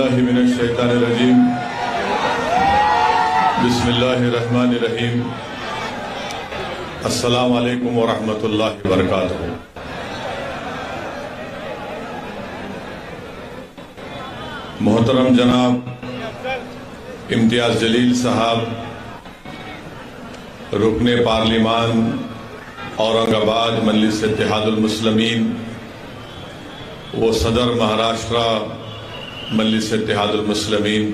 औज़ुबिल्लाहि मिनश्शैतानिर्रजीम। बिस्मिल्लाहिर्रहमानिर्रहीम। अस्सलामु अलैकुम वरहमतुल्लाहि वबरकातुहू। मोहतरम जनाब इम्तियाज जलील साहब, रुकने पार्लिमान औरंगाबाद मजलिस इत्तेहादुल मुस्लिमीन, वो सदर महाराष्ट्र मजलिस इत्तेहादुल मुस्लिमीन,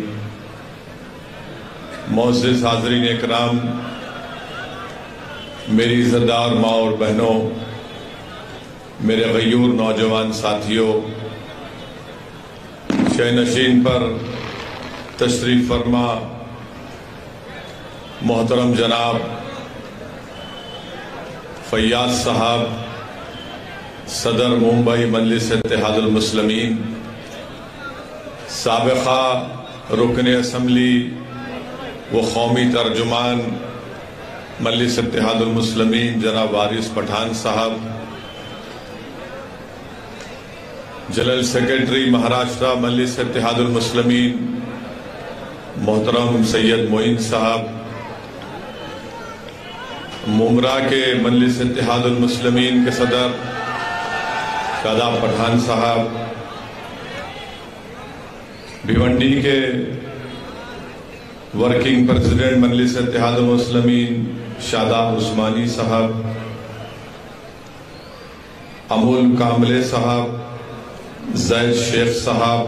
मोअज़्ज़िज़ हाज़रीन इकराम, मेरी इज़्ज़तदार माँ और बहनों, मेरे गयूर नौजवान साथियों, शयनशीन पर तशरीफ़ फरमा मोहतरम जनाब फैयाज साहब, सदर मुंबई मजलिस इत्तेहादुल मुस्लिमीन, साबिक़ा रुकने असम्बली व कौमी तर्जुमान मजलिस इत्तेहादुल मुस्लिमीन जनाब वारिस पठान साहब, जनरल सेक्रेटरी महाराष्ट्र मजलिस इत्तेहादुल मुस्लिमीन मोहतरम सैयद मोइन साहब, मुमरा के मजलिस इत्तेहादुल मुस्लिमीन के सदर शादाब पठान साहब, भिवंडी के वर्किंग प्रेसिडेंट मजलिस इत्तेहादुल मुस्लिमीन शादाब उस्मानी साहब, अमूल कामले साहब, जैद शेख साहब,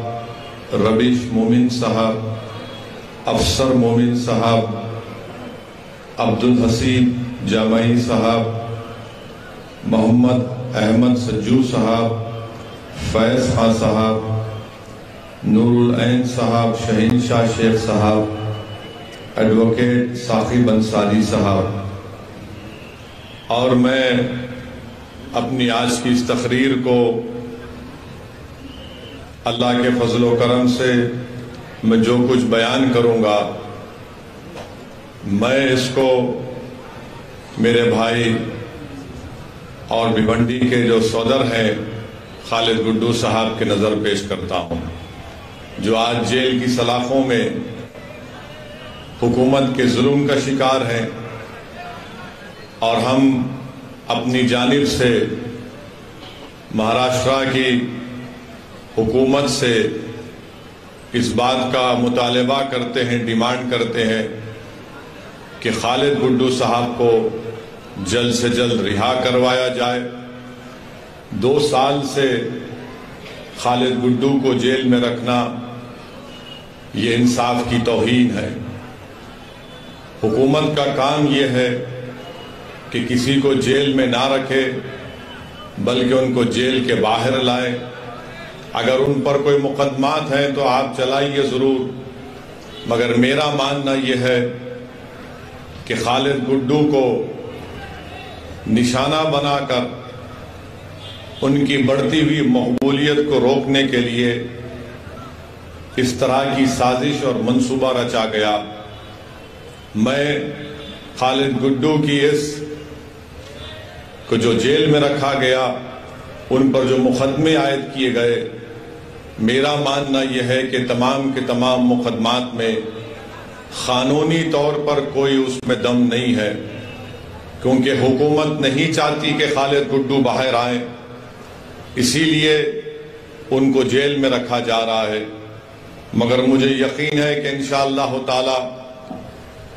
रबीश मोमिन साहब, अफसर मोमिन साहब, अब्दुल हसीब जामई साहब, मोहम्मद अहमद सज्जू साहब, फैज खां साहब, नूरुल ऐन साहब, शहीनशाह शेख साहब, एडवोकेट साकिब अंसारी साहब, और मैं अपनी आज की इस तकरीर को अल्लाह के फजल व करम से मैं जो कुछ बयान करूंगा, मैं इसको मेरे भाई और भिवंडी के जो सौदर हैं खालिद गुड्डू साहब के नज़र पेश करता हूं, जो आज जेल की सलाखों में हुकूमत के जुल्म का शिकार हैं, और हम अपनी जानिब से महाराष्ट्र की हुकूमत से इस बात का मुतालबा करते हैं, डिमांड करते हैं कि खालिद गुड्डू साहब को जल्द से जल्द रिहा करवाया जाए। 2 साल से खालिद गुड्डू को जेल में रखना ये इंसाफ की तौहीन है। हुकूमत का काम ये है कि किसी को जेल में ना रखे, बल्कि उनको जेल के बाहर लाए। अगर उन पर कोई मुकदमात हैं तो आप चलाइए ज़रूर, मगर मेरा मानना यह है कि खालिद गुड्डू को निशाना बनाकर उनकी बढ़ती हुई मकबूलियत को रोकने के लिए इस तरह की साजिश और मंसूबा रचा गया। मैं खालिद गुड्डू की इस को जो जेल में रखा गया, उन पर जो मुकदमे आयद किए गए, मेरा मानना यह है कि तमाम के तमाम मुकदमात में कानूनी तौर पर कोई उसमें दम नहीं है, क्योंकि हुकूमत नहीं चाहती कि खालिद गुड्डू बाहर आए, इसीलिए उनको जेल में रखा जा रहा है। मगर मुझे यकीन है कि इंशाअल्लाह ताला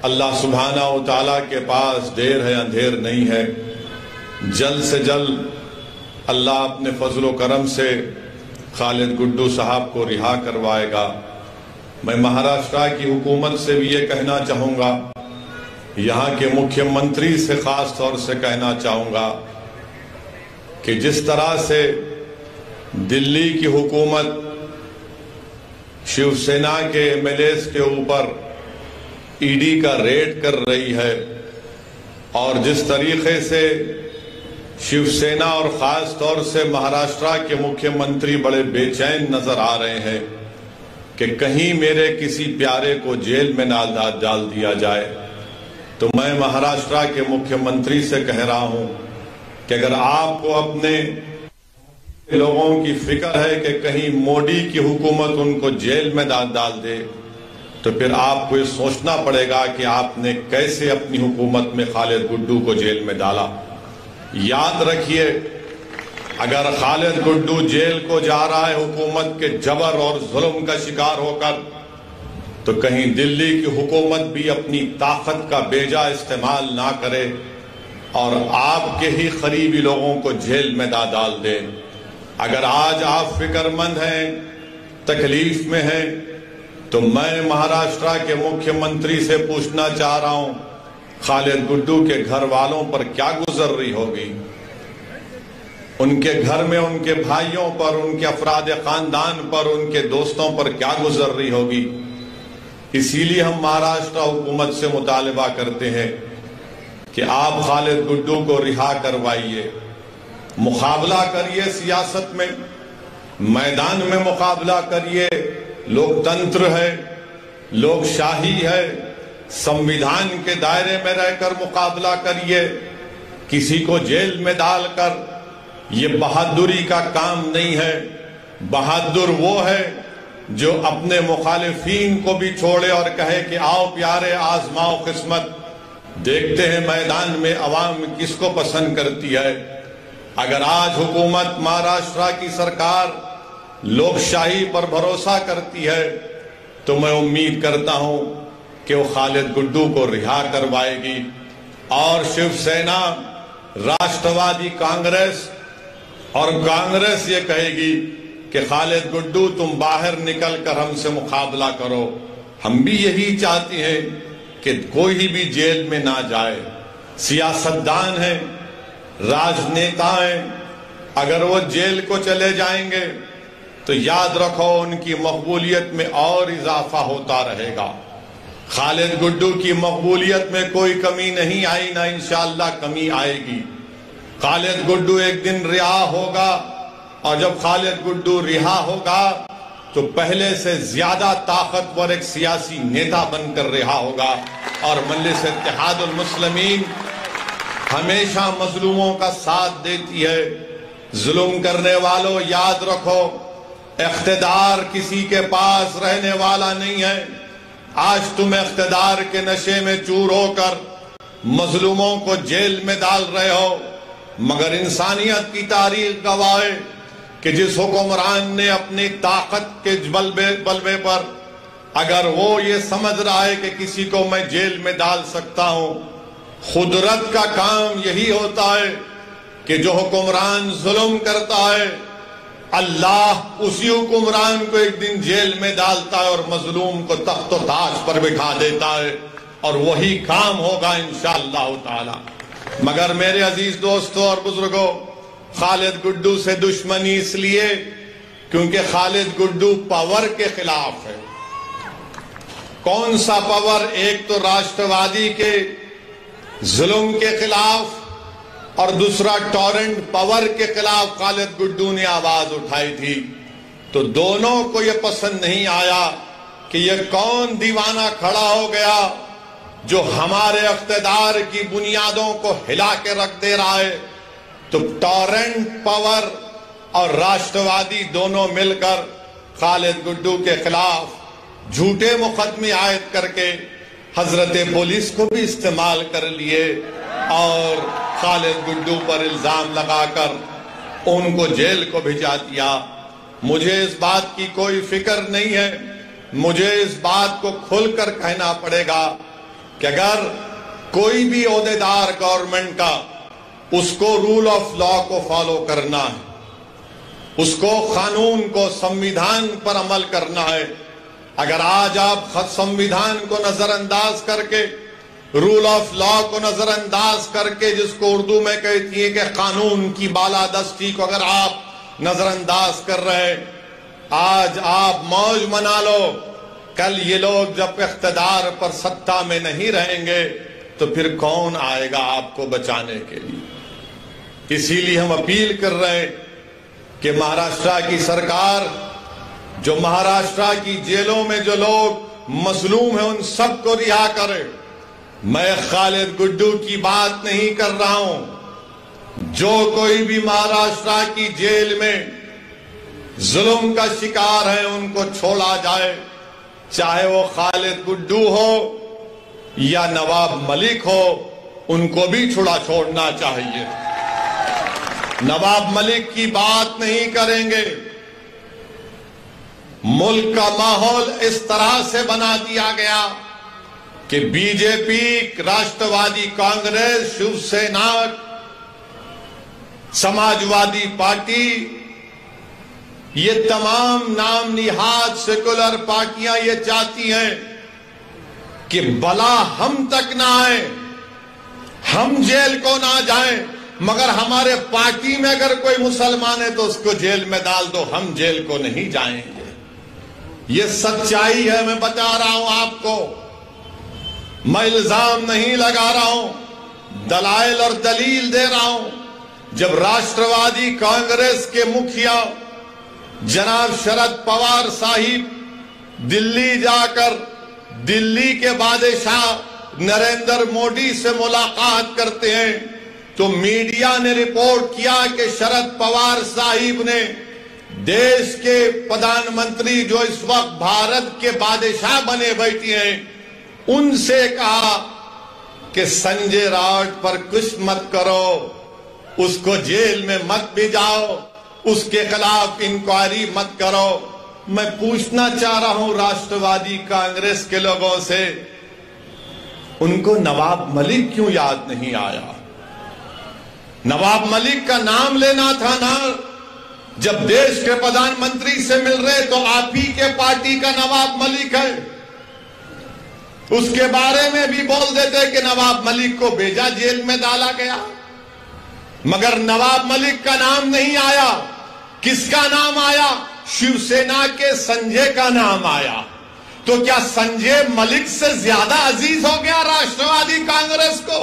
अल्लाह सुब्हाना व ताला के पास देर है अंधेर नहीं है। जल्द से जल्द अल्लाह अपने फजल व करम से खालिद गुड्डू साहब को रिहा करवाएगा। मैं महाराष्ट्र की हुकूमत से भी ये कहना चाहूँगा, यहाँ के मुख्यमंत्री से ख़ास तौर से कहना चाहूँगा कि जिस तरह से दिल्ली की हुकूमत शिवसेना के एमएलएस के ऊपर ईडी का रेड कर रही है, और जिस तरीके से शिवसेना और ख़ास तौर से महाराष्ट्र के मुख्यमंत्री बड़े बेचैन नज़र आ रहे हैं कि कहीं मेरे किसी प्यारे को जेल में ना डाल दिया जाए, तो मैं महाराष्ट्र के मुख्यमंत्री से कह रहा हूं कि अगर आपको अपने लोगों की फिक्र है कि कहीं मोदी की हुकूमत उनको जेल में डाल दे, तो फिर आपको ये सोचना पड़ेगा कि आपने कैसे अपनी हुकूमत में खालिद गुड्डू को जेल में डाला। याद रखिए, अगर खालिद गुड्डू जेल को जा रहा है हुकूमत के जबर और जुल्म का शिकार होकर, तो कहीं दिल्ली की हुकूमत भी अपनी ताकत का बेजा इस्तेमाल ना करे और आपके ही करीबी लोगों को जेल में डाल दे। अगर आज आप फिक्रमंद हैं, तकलीफ में हैं, तो मैं महाराष्ट्र के मुख्यमंत्री से पूछना चाह रहा हूं, खालिद गुड्डू के घर वालों पर क्या गुजर रही होगी, उनके घर में उनके भाइयों पर, उनके अफराद खानदान पर, उनके दोस्तों पर क्या गुजर रही होगी। इसीलिए हम महाराष्ट्र हुकूमत से मुतालबा करते हैं कि आप खालिद गुड्डू को रिहा करवाइए, मुकाबला करिए, सियासत में मैदान में मुकाबला करिए। लोकतंत्र है, लोकशाही है, संविधान के दायरे में रहकर मुकाबला करिए। किसी को जेल में डालकर ये बहादुरी का काम नहीं है। बहादुर वो है जो अपने मुखालिफीन को भी छोड़े और कहे कि आओ प्यारे आजमाओ किस्मत, देखते हैं मैदान में अवाम किसको पसंद करती है। अगर आज हुकूमत महाराष्ट्र की सरकार लोकशाही पर भरोसा करती है, तो मैं उम्मीद करता हूं कि वो खालिद गुड्डू को रिहा करवाएगी और शिवसेना, राष्ट्रवादी कांग्रेस और कांग्रेस ये कहेगी कि खालिद गुड्डू तुम बाहर निकल कर हमसे मुकाबला करो। हम भी यही चाहते हैं कि कोई भी जेल में ना जाए। सियासतदान है, राजनेता हैं, अगर वो जेल को चले जाएंगे तो याद रखो उनकी मकबूलियत में और इजाफा होता रहेगा। खालिद गुड्डू की मकबूलियत में कोई कमी नहीं आई, ना इंशाअल्लाह कमी आएगी। खालिद गुड्डू एक दिन रिहा होगा और जब खालिद गुड्डू रिहा होगा तो पहले से ज्यादा ताकतवर एक सियासी नेता बनकर रिहा होगा। और मजलिस इत्तेहादुल मुस्लिमीन हमेशा मजलूमों का साथ देती है। जुल्म करने वालों, याद रखो, इख्तिदार किसी के पास रहने वाला नहीं है। आज तुम इख्तिदार के नशे में चूर होकर मजलूमों को जेल में डाल रहे हो, मगर इंसानियत की तारीख गवाह है कि जिस हुक्मरान ने अपनी ताकत के बलबे पर अगर वो ये समझ रहा है कि किसी को मैं जेल में डाल सकता हूं, खुदरत का काम यही होता है कि जो हुक्मरान जुल्म करता है, अल्लाह उसी हुक्मरान को एक दिन जेल में डालता है और मजलूम को तख्तो ताज पर बिठा देता है, और वही काम होगा इंशाअल्लाह ताला। मगर मेरे अजीज दोस्तों और बुजुर्गों, खालिद गुड्डू से दुश्मनी इसलिए क्योंकि खालिद गुड्डू पावर के खिलाफ है। कौन सा पावर? एक तो राष्ट्रवादी के जुल्म के खिलाफ और दूसरा टॉरेंट पावर के खिलाफ खालिद गुड्डू ने आवाज उठाई थी। तो दोनों को यह पसंद नहीं आया कि यह कौन दीवाना खड़ा हो गया जो हमारे इख्तिदार की बुनियादों को हिला के रख दे रहा है। तो टॉरेंट पावर और राष्ट्रवादी दोनों मिलकर खालिद गुड्डू के खिलाफ झूठे मुकदमे आयद करके हजरत पुलिस को भी इस्तेमाल कर लिए और खालिद गुड्डू पर इल्जाम लगाकर उनको जेल को भिजा दिया। मुझे इस बात की कोई फिक्र नहीं है। मुझे इस बात को खुलकर कहना पड़ेगा कि अगर कोई भी ओहदेदार गवर्नमेंट का, उसको रूल ऑफ लॉ को फॉलो करना है, उसको कानून को, संविधान पर अमल करना है। अगर आज आप संविधान को नजरअंदाज करके, रूल ऑफ लॉ को नजरअंदाज करके, जिसको उर्दू में कहती है कि कानून की बालादस्ती को अगर आप नजरअंदाज कर रहे हैं, आज आप मौज मना लो। कल ये लोग जब इख्तिदार पर सत्ता में नहीं रहेंगे तो फिर कौन आएगा आपको बचाने के लिए। इसीलिए हम अपील कर रहे हैं कि महाराष्ट्र की सरकार, जो महाराष्ट्र की जेलों में जो लोग मजलूम हैं, उन सबको रिहा करे। मैं खालिद गुड्डू की बात नहीं कर रहा हूं। जो कोई भी महाराष्ट्र की जेल में जुल्म का शिकार हैं उनको छोड़ा जाए, चाहे वो खालिद गुड्डू हो या नवाब मलिक हो, उनको भी छोड़ना चाहिए। नवाब मलिक की बात नहीं करेंगे। मुल्क का माहौल इस तरह से बना दिया गया कि बीजेपी, राष्ट्रवादी कांग्रेस, शिवसेना, समाजवादी पार्टी, ये तमाम नाम निहाद सेकुलर पार्टियां ये चाहती हैं कि बला हम तक ना आए, हम जेल को ना जाएं, मगर हमारे पार्टी में अगर कोई मुसलमान है तो उसको जेल में डाल दो, हम जेल को नहीं जाएंगे। ये सच्चाई है, मैं बता रहा हूं आपको, मैं इल्जाम नहीं लगा रहा हूं, दलाइल और दलील दे रहा हूं। जब राष्ट्रवादी कांग्रेस के मुखिया जनाब शरद पवार साहिब दिल्ली जाकर दिल्ली के बादशाह नरेंद्र मोदी से मुलाकात करते हैं तो मीडिया ने रिपोर्ट किया कि शरद पवार साहिब ने देश के प्रधानमंत्री जो इस वक्त भारत के बादशाह बने बैठे हैं उनसे कहा कि संजय राउत पर कुछ मत करो, उसको जेल में मत भिजाओ, उसके खिलाफ इंक्वायरी मत करो। मैं पूछना चाह रहा हूं राष्ट्रवादी कांग्रेस के लोगों से, उनको नवाब मलिक क्यों याद नहीं आया? नवाब मलिक का नाम लेना था ना। जब देश के प्रधानमंत्री से मिल रहे तो आप ही के पार्टी का नवाब मलिक है, उसके बारे में भी बोल देते कि नवाब मलिक को भेजा, जेल में डाला गया, मगर नवाब मलिक का नाम नहीं आया। किसका नाम आया? शिवसेना के संजय का नाम आया। तो क्या संजय मलिक से ज्यादा अजीज हो गया राष्ट्रवादी कांग्रेस को?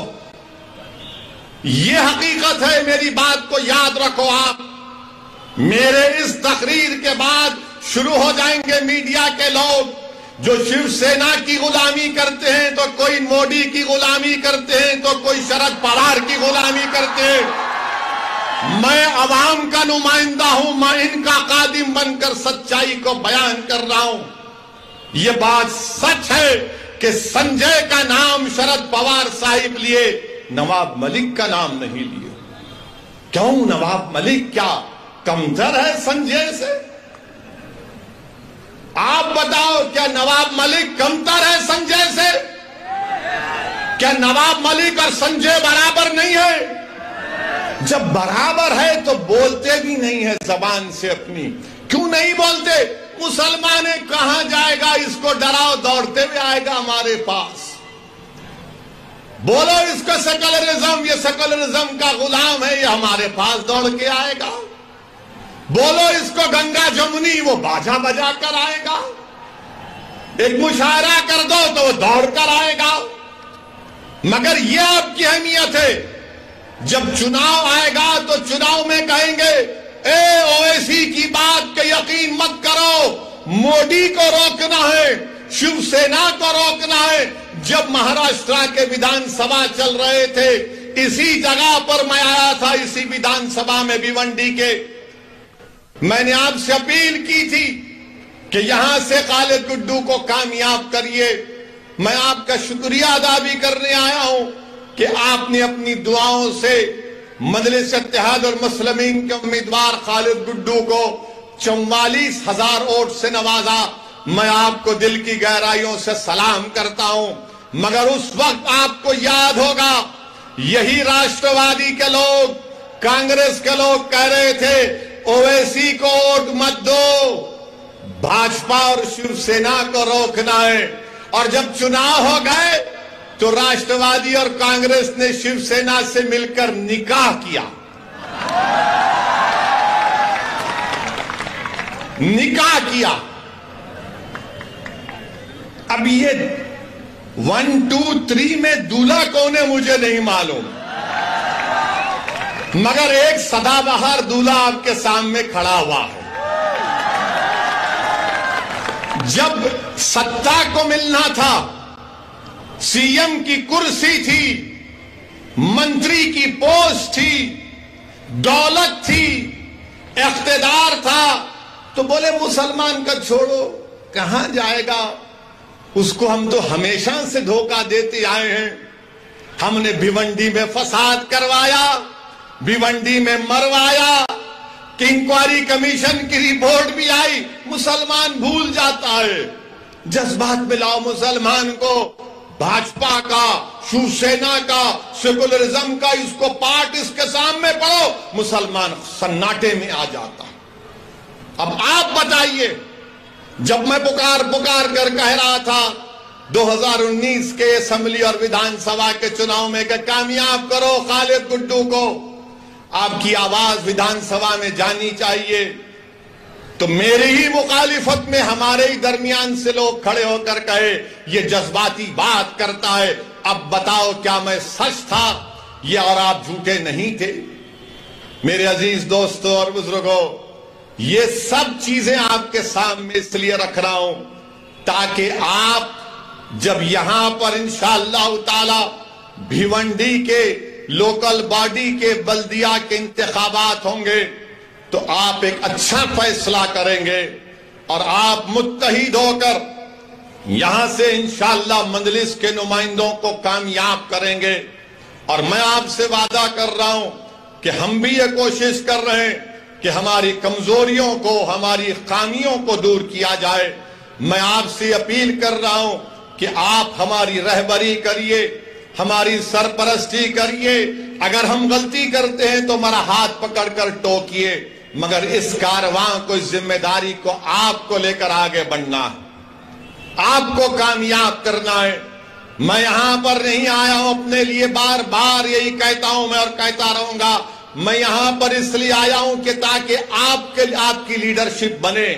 यह हकीकत है, मेरी बात को याद रखो आप। मेरे इस तकरीर के बाद शुरू हो जाएंगे मीडिया के लोग जो शिवसेना की गुलामी करते हैं, तो कोई मोदी की गुलामी करते हैं, तो कोई शरद पवार की गुलामी करते हैं। मैं अवाम का नुमाइंदा हूं, मैं इनका कादिम बनकर सच्चाई को बयान कर रहा हूं। यह बात सच है कि संजय का नाम शरद पवार साहिब लिए, नवाब मलिक का नाम नहीं लिए। क्यों? नवाब मलिक क्या कमतर है संजय से? आप बताओ, क्या नवाब मलिक कमतर है संजय से? क्या नवाब मलिक और संजय बराबर नहीं है? जब बराबर है तो बोलते भी नहीं है जबान से अपनी। क्यों नहीं बोलते? मुसलमान है, कहां जाएगा, इसको डराओ, दौड़ते हुए आएगा हमारे पास। बोलो इसको सेकुलरिज्म, ये सेकुलरिज्म का गुलाम है, ये हमारे पास दौड़ के आएगा। बोलो इसको गंगा जमुनी, वो बाजा बजा कर आएगा। एक मुशायरा कर दो तो वो दौड़ कर आएगा। मगर ये आपकी अहमियत है, जब चुनाव आएगा तो चुनाव में कहेंगे ओवैसी की बात का यकीन मत करो, मोदी को रोकना है, शिवसेना को रोकना है। जब महाराष्ट्र के विधानसभा चल रहे थे, इसी जगह पर मैं आया था, इसी विधानसभा में भिवंडी के, मैंने आपसे अपील की थी कि यहां से खालिद गुड्डू को कामयाब करिए। मैं आपका शुक्रिया अदा भी करने आया हूं कि आपने अपनी दुआओं से मजलिस इत्तेहाद और मुस्लिमीन के उम्मीदवार खालिद गुड्डू को 44,000 वोट से नवाजा। मैं आपको दिल की गहराइयों से सलाम करता हूं। मगर उस वक्त आपको याद होगा, यही राष्ट्रवादी के लोग, कांग्रेस के लोग कह रहे थे ओवैसी को वोट मत दो, भाजपा और शिवसेना को रोकना है। और जब चुनाव हो गए तो राष्ट्रवादी और कांग्रेस ने शिवसेना से मिलकर निकाह किया। निकाह किया। अब ये 1, 2, 3 में दूल्हा कौन है मुझे नहीं मालूम, मगर एक सदाबहार दूल्हा आपके सामने खड़ा हुआ है। जब सत्ता को मिलना था, सीएम की कुर्सी थी, मंत्री की पोस्ट थी, दौलत थी, इख्तिदार था, तो बोले मुसलमान का छोड़ो, कहां जाएगा, उसको हम तो हमेशा से धोखा देते आए हैं। हमने भिवंडी में फसाद करवाया, भिवंडी में मरवाया, कि इंक्वायरी कमीशन की रिपोर्ट भी आई, मुसलमान भूल जाता है। जज्बात में लाओ मुसलमान को, भाजपा का, शिवसेना का, सेकुलरिज्म का, इसको पाठ इसके सामने पढ़ो, मुसलमान सन्नाटे में आ जाता। अब आप बताइए, जब मैं पुकार कर कह रहा था 2019 के असेंबली और विधानसभा के चुनाव में कि कामयाब करो खालिद गुड्डू को, आपकी आवाज विधानसभा में जानी चाहिए, तो मेरी ही मुखालिफत में हमारे ही दरमियान से लोग खड़े होकर कहे ये जज्बाती बात करता है। अब बताओ क्या मैं सच था ये और आप झूठे नहीं थे? मेरे अजीज दोस्तों और बुजुर्गों, ये सब चीजें आपके सामने इसलिए रख रहा हूं ताकि आप जब यहां पर इंशाअल्लाह ताला भिवंडी के लोकल बॉडी के बल्दिया के इंतखाबात होंगे तो आप एक अच्छा फैसला करेंगे और आप मुत्तहिद होकर यहां से इंशाअल्लाह मजलिस के नुमाइंदों को कामयाब करेंगे। और मैं आपसे वादा कर रहा हूं कि हम भी ये कोशिश कर रहे हैं कि हमारी कमजोरियों को, हमारी खामियों को दूर किया जाए। मैं आपसे अपील कर रहा हूं कि आप हमारी रहबरी करिए, हमारी सरपरस्ती करिए। अगर हम गलती करते हैं तो हमारा हाथ पकड़कर टोकिए, मगर इस कारवां को, इस जिम्मेदारी को आपको लेकर आगे बढ़ना है, आपको कामयाब करना है। मैं यहां पर नहीं आया हूं अपने लिए, बार बार यही कहता हूं मैं और कहता रहूंगा। मैं यहां पर इसलिए आया हूं कि ताकि आपकी लीडरशिप बने,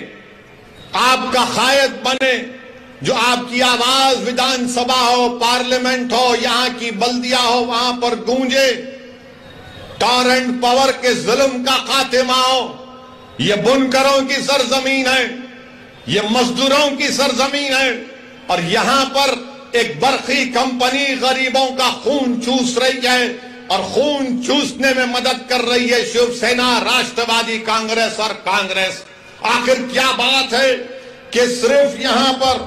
आपका कायद बने, जो आपकी आवाज विधानसभा हो, पार्लियामेंट हो, यहां की बल्दिया हो, वहां पर गूंजे। टॉरेंट पावर के जुल्म का खात्मा हो। यह बुनकरों की सरजमीन है, यह मजदूरों की सरजमीन है, और यहां पर एक बरखी कंपनी गरीबों का खून चूस रही है, और खून चूसने में मदद कर रही है शिवसेना, राष्ट्रवादी कांग्रेस और कांग्रेस। आखिर क्या बात है कि सिर्फ यहां पर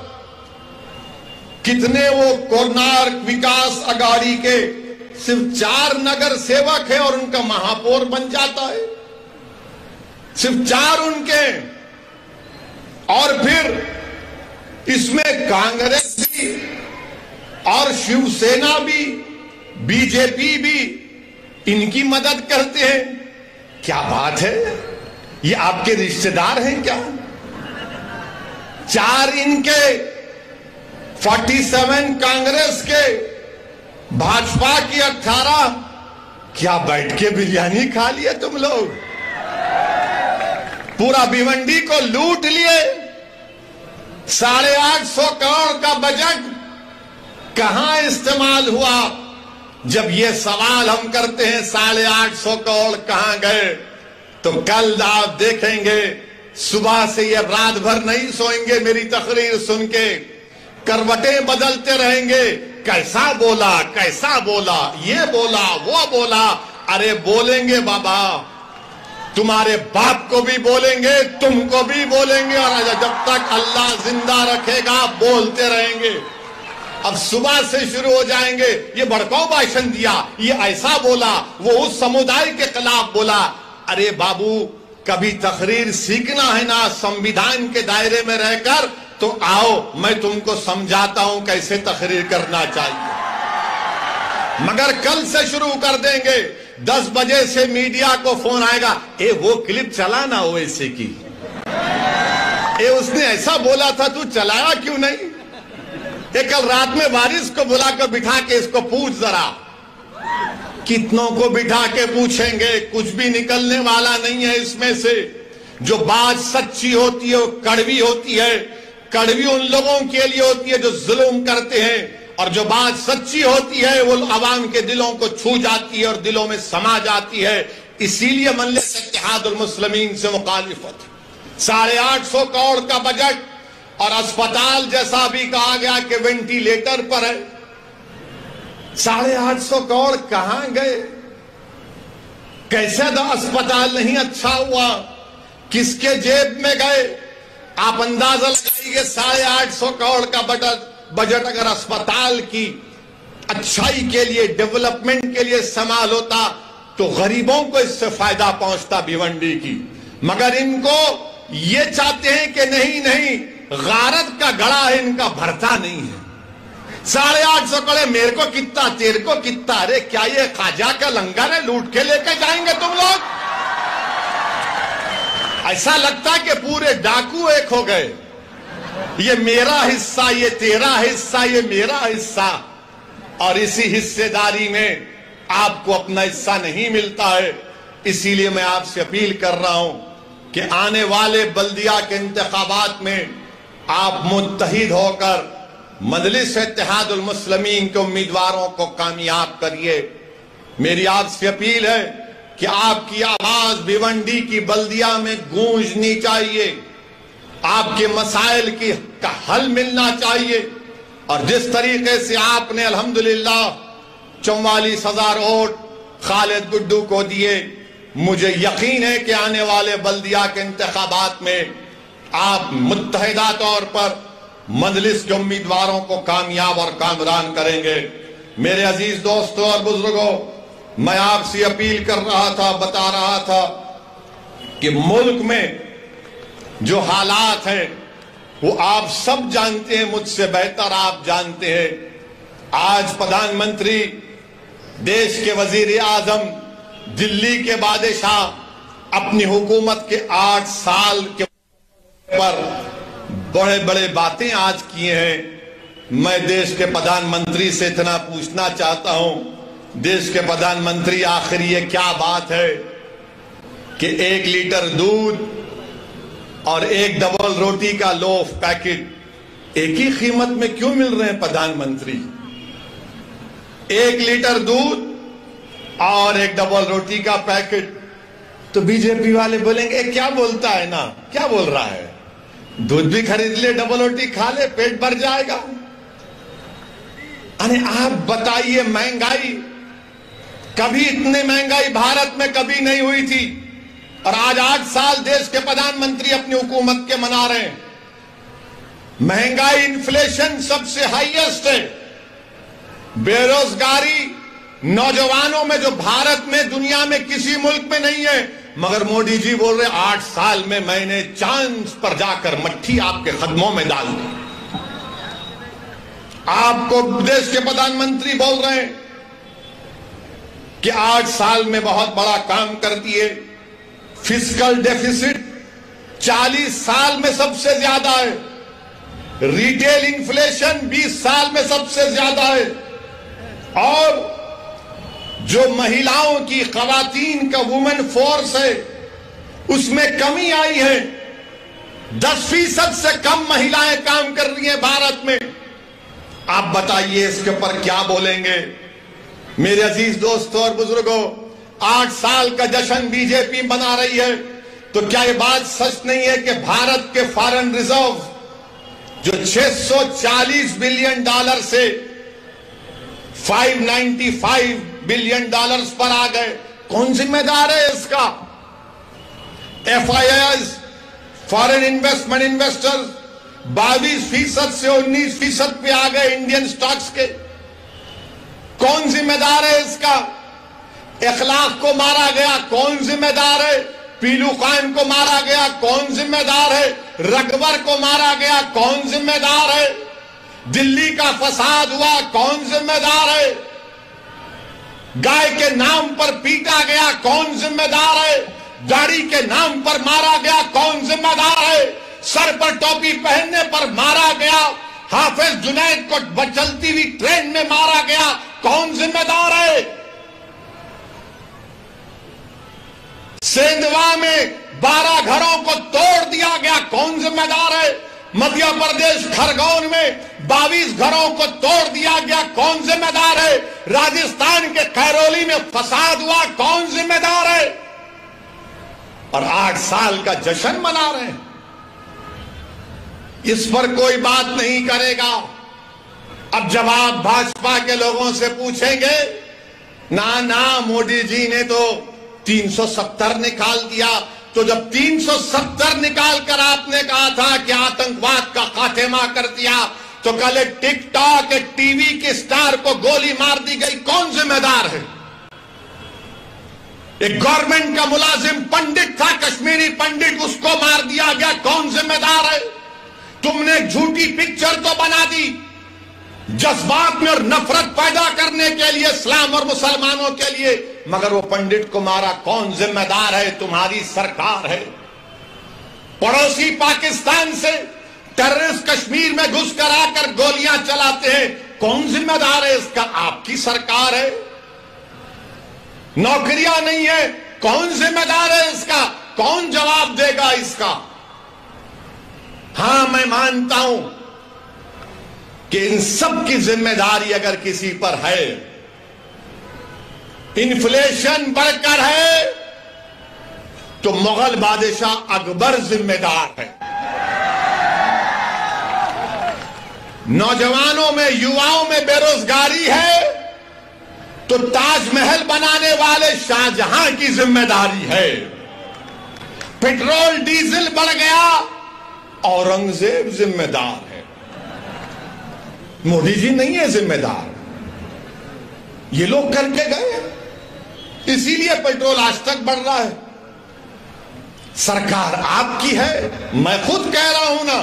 कितने वो कोणार्क विकास अघाड़ी के सिर्फ 4 नगर सेवक है और उनका महापौर बन जाता है, सिर्फ 4 उनके। और फिर इसमें कांग्रेस भी और शिवसेना भी, बीजेपी भी इनकी मदद करते हैं। क्या बात है, ये आपके रिश्तेदार हैं क्या? 4 इनके, 47 कांग्रेस के, भाजपा की 18। क्या बैठ के बिरयानी खा लिए तुम लोग? पूरा भिवंडी को लूट लिए। 850 करोड़ का बजट कहां इस्तेमाल हुआ? जब ये सवाल हम करते हैं 850 करोड़ कहां गए, तो कल आप देखेंगे सुबह से ये रात भर नहीं सोएंगे मेरी तकरीर सुन के, करवटें बदलते रहेंगे। कैसा बोला, कैसा बोला, ये बोला, वो बोला। अरे बोलेंगे बाबा, तुम्हारे बाप को भी बोलेंगे, तुमको भी बोलेंगे, और जब तक अल्लाह जिंदा रखेगा बोलते रहेंगे। अब सुबह से शुरू हो जाएंगे, ये भड़काऊ भाषण दिया, ये ऐसा बोला, वो उस समुदाय के खिलाफ बोला। अरे बाबू, कभी तकरीर सीखना है ना संविधान के दायरे में रहकर, तो आओ मैं तुमको समझाता हूं कैसे तकरीर करना चाहिए। मगर कल से शुरू कर देंगे, 10 बजे से मीडिया को फोन आएगा, ए वो क्लिप चला ना ओवैसी की, ए उसने ऐसा बोला था, तू चलाया क्यों नहीं? कल रात में वारिस को बुलाकर बिठा के इसको पूछ जरा। कितनों को बिठा के पूछेंगे, कुछ भी निकलने वाला नहीं है इसमें से। जो बात सच्ची होती है वो कड़वी होती है। कड़वी उन लोगों के लिए होती है जो जुल्म करते हैं, और जो बात सच्ची होती है वो अवाम के दिलों को छू जाती है और दिलों में समा जाती है। इसीलिए मजलिस इत्तेहादुल मुस्लिमीन से मुखालिफत। 850 करोड़ का बजट, और अस्पताल जैसा भी कहा गया कि वेंटिलेटर पर है। 850 करोड़ कहां गए? कैसे अस्पताल नहीं अच्छा हुआ? किसके जेब में गए? आप अंदाजा लगाइए, 850 करोड़ का बजट अगर अस्पताल की अच्छाई के लिए, डेवलपमेंट के लिए इस्तेमाल होता तो गरीबों को इससे फायदा पहुंचता भिवंडी की। मगर इनको ये चाहते हैं कि नहीं नहीं, गारत का गड़ा है, इनका भरता नहीं है। 850 करोड़ मेरे को कितना, तेरे को कितना? अरे क्या ये खाजा का लंगर है, लूट के लेके जाएंगे तुम लोग? ऐसा लगता है कि पूरे डाकू एक हो गए। ये मेरा हिस्सा, ये तेरा हिस्सा, ये मेरा हिस्सा, और इसी हिस्सेदारी में आपको अपना हिस्सा नहीं मिलता है। इसीलिए मैं आपसे अपील कर रहा हूं कि आने वाले बल्दिया के इंतखाबात में आप मुत्तहिद होकर मजलिस इत्तेहादुल मुस्लिमीन के उम्मीदवारों को कामयाब करिए। मेरी आपसे अपील है कि आपकी आवाज भिवंडी की बल्दिया में गूंजनी चाहिए, आपके मसाइल की का हल मिलना चाहिए। और जिस तरीके से आपने अल्हम्दुलिल्लाह 44,000 वोट खालिद गुड्डू को दिए, मुझे यकीन है कि आने वाले बल्दिया के इंतखाबात में आप मुत्तहिदा तौर पर मजलिस के उम्मीदवारों को कामयाब और कामरान करेंगे। मेरे अजीज दोस्तों और बुजुर्गों, मैं आपसे अपील कर रहा था, बता रहा था कि मुल्क में जो हालात हैं वो आप सब जानते हैं, मुझसे बेहतर आप जानते हैं। आज प्रधानमंत्री, देश के वजीर आजम, दिल्ली के बादशाह अपनी हुकूमत के 8 साल के पर बड़े बड़े बातें आज किए हैं। मैं देश के प्रधानमंत्री से इतना पूछना चाहता हूं, देश के प्रधानमंत्री, आखिर ये क्या बात है कि 1 लीटर दूध और 1 डबल रोटी का लोफ पैकेट एक ही कीमत में क्यों मिल रहे हैं प्रधानमंत्री? 1 लीटर दूध और 1 डबल रोटी का पैकेट। तो बीजेपी वाले बोलेंगे क्या बोलता है ना, क्या बोल रहा है, दूध भी खरीद ले, डबल रोटी खा ले, पेट भर जाएगा। अरे आप बताइए, महंगाई, कभी इतनी महंगाई भारत में कभी नहीं हुई थी, और आज 8 साल देश के प्रधानमंत्री अपनी हुकूमत के मना रहे हैं। महंगाई, इन्फ्लेशन सबसे हाईएस्ट है। बेरोजगारी नौजवानों में जो भारत में, दुनिया में किसी मुल्क में नहीं है। मगर मोदी जी बोल रहे 8 साल में मैंने चांद पर जाकर मट्ठी आपके कदमों में डाल दी। आपको देश के प्रधानमंत्री बोल रहे हैं कि 8 साल में बहुत बड़ा काम कर दिए। फिस्कल डेफिसिट 40 साल में सबसे ज्यादा है। रिटेल इन्फ्लेशन 20 साल में सबसे ज्यादा है। और जो महिलाओं की, खवातीन का वुमेन फोर्स है, उसमें कमी आई है। 10% से कम महिलाएं काम कर रही हैं भारत में। आप बताइए इसके ऊपर क्या बोलेंगे? मेरे अजीज दोस्तों और बुजुर्गों, 8 साल का जश्न बीजेपी मना रही है, तो क्या ये बात सच नहीं है कि भारत के फॉरेन रिजर्व जो 640 बिलियन डॉलर से 595 बिलियन डॉलर्स पर आ गए? कौन जिम्मेदार है इसका? FIIs, फॉरेन इन्वेस्टमेंट इन्वेस्टर्स 22% से 19% पे आ गए इंडियन स्टॉक्स के। कौन जिम्मेदार है इसका? इखलाक को मारा गया, कौन जिम्मेदार है? पीलू खान को मारा गया, कौन जिम्मेदार है? रकबर को मारा गया, कौन जिम्मेदार है? दिल्ली का फसाद हुआ, कौन जिम्मेदार है? गाय के नाम पर पीटा गया, कौन जिम्मेदार है? दाढ़ी के नाम पर मारा गया, कौन जिम्मेदार है? सर पर टोपी पहनने पर मारा गया, हाफिज जुनैद को चलती हुई ट्रेन में मारा गया, कौन जिम्मेदार है? सेंधवा में 12 घरों को तोड़ दिया गया, कौन जिम्मेदार है? मध्य प्रदेश खरगोन में 22 घरों को तोड़ दिया गया, कौन जिम्मेदार है? राजस्थान के कैरोली में फसाद हुआ, कौन जिम्मेदार है? और 8 साल का जश्न मना रहे हैं, इस पर कोई बात नहीं करेगा। अब जब आप भाजपा के लोगों से पूछेंगे, ना ना मोदी जी ने तो 370 निकाल दिया, तो जब 370 निकाल कर आपने कहा था कि आतंकवाद का खात्मा कर दिया, तो कल एक टिकटॉक, एक टीवी के स्टार को गोली मार दी गई, कौन जिम्मेदार है? एक गवर्नमेंट का मुलाजिम पंडित था, कश्मीरी पंडित, उसको मार दिया गया, कौन जिम्मेदार है? तुमने एक झूठी पिक्चर तो बना दी जज्बात में और नफरत पैदा करने के लिए इस्लाम और मुसलमानों के लिए, मगर वो पंडित को मारा, कौन जिम्मेदार है? तुम्हारी सरकार है। पड़ोसी पाकिस्तान से टेररिस्ट कश्मीर में घुसकर आकर गोलियां चलाते हैं, कौन जिम्मेदार है इसका? आपकी सरकार है। नौकरियां नहीं है, कौन जिम्मेदार है इसका? कौन जवाब देगा इसका? हां, मैं मानता हूं कि इन सब की जिम्मेदारी अगर किसी पर है, इन्फ्लेशन बढ़कर है, तो मुगल बादशाह अकबर जिम्मेदार है। नौजवानों में, युवाओं में बेरोजगारी है, तो ताजमहल बनाने वाले शाहजहां की जिम्मेदारी है। पेट्रोल डीजल बढ़ गया, औरंगजेब जिम्मेदार है, मोदी जी नहीं है जिम्मेदार। ये लोग करके गए, इसीलिए पेट्रोल आज तक बढ़ रहा है। सरकार आपकी है, मैं खुद कह रहा हूं ना,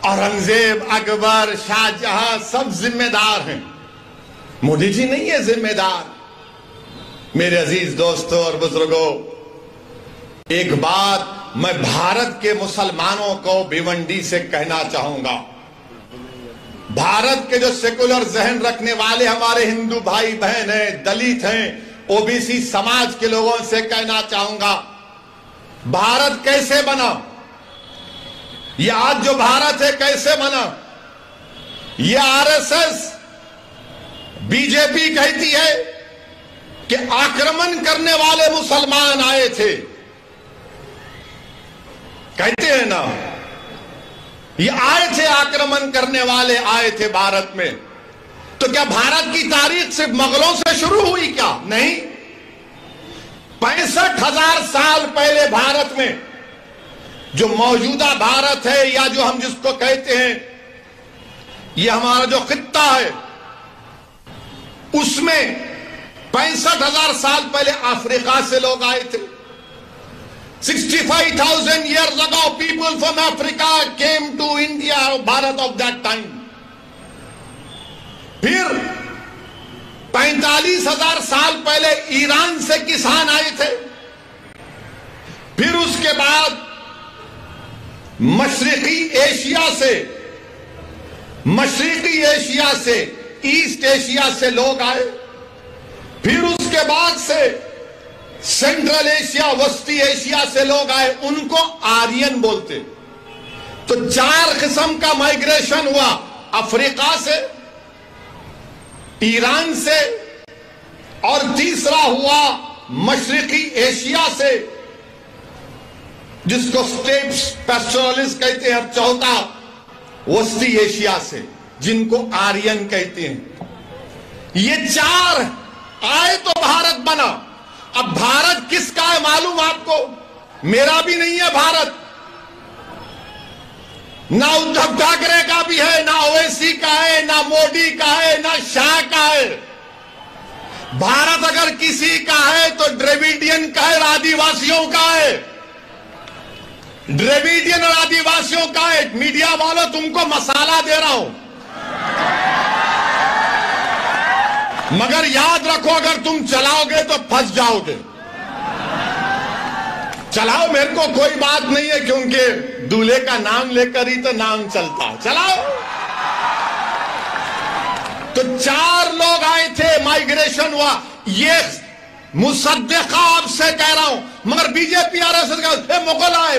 औरंगजेब, अकबर, शाहजहां सब जिम्मेदार हैं, मोदी जी नहीं है जिम्मेदार। मेरे अजीज दोस्तों और बुजुर्गों, एक बात मैं भारत के मुसलमानों को भिवंडी से कहना चाहूंगा। भारत के जो सेकुलर जहन रखने वाले हमारे हिंदू भाई बहन हैं, दलित हैं, ओबीसी समाज के लोगों से कहना चाहूंगा, भारत कैसे बना? ये आज जो भारत है कैसे बना? ये आरएसएस, बीजेपी कहती है कि आक्रमण करने वाले मुसलमान आए थे, कहते हैं ना, ये आए थे, आक्रमण करने वाले आए थे भारत में। तो क्या भारत की तारीख सिर्फ मुगलों से शुरू हुई क्या? नहीं, 65,000 साल पहले भारत में, जो मौजूदा भारत है या जो हम जिसको कहते हैं, ये हमारा जो खित्ता है, उसमें 65,000 साल पहले अफ्रीका से लोग आए थे। 65,000 years ago, people from Africa came to India, Bharat of that time. फिर 45,000 साल पहले ईरान से किसान आए थे। फिर उसके बाद मशरिकी एशिया से ईस्ट एशिया से लोग आए। फिर उसके बाद से सेंट्रल एशिया, वस्ती एशिया से लोग आए, उनको आर्यन बोलते। तो 4 किस्म का माइग्रेशन हुआ, अफ्रीका से, ईरान से, और तीसरा हुआ मशरिकी एशिया से, जिसको स्टेप्स पैस्टोरलिस्ट कहते हैं, और चौथा वस्ती एशिया से, जिनको आर्यन कहते हैं। ये 4 आए तो भारत बना। अब भारत किसका है मालूम आपको? मेरा भी नहीं है भारत, ना उद्धव ठाकरे का भी है, ना ओवैसी का है, ना मोदी का है, ना शाह का है। भारत अगर किसी का है तो द्रविडियन का है, आदिवासियों का है। द्रविडियन और आदिवासियों का है। मीडिया वालों, तुमको मसाला दे रहा हूं, मगर याद रखो, अगर तुम चलाओगे तो फंस जाओगे। चलाओ, मेरे को कोई बात नहीं है, क्योंकि दूल्हे का नाम लेकर ही तो नाम चलता। चलाओ। तो 4 लोग आए थे, माइग्रेशन हुआ। ये मुसद्दिका आपसे कह रहा हूं, मगर बीजेपी आरएसएस का मुगल आए।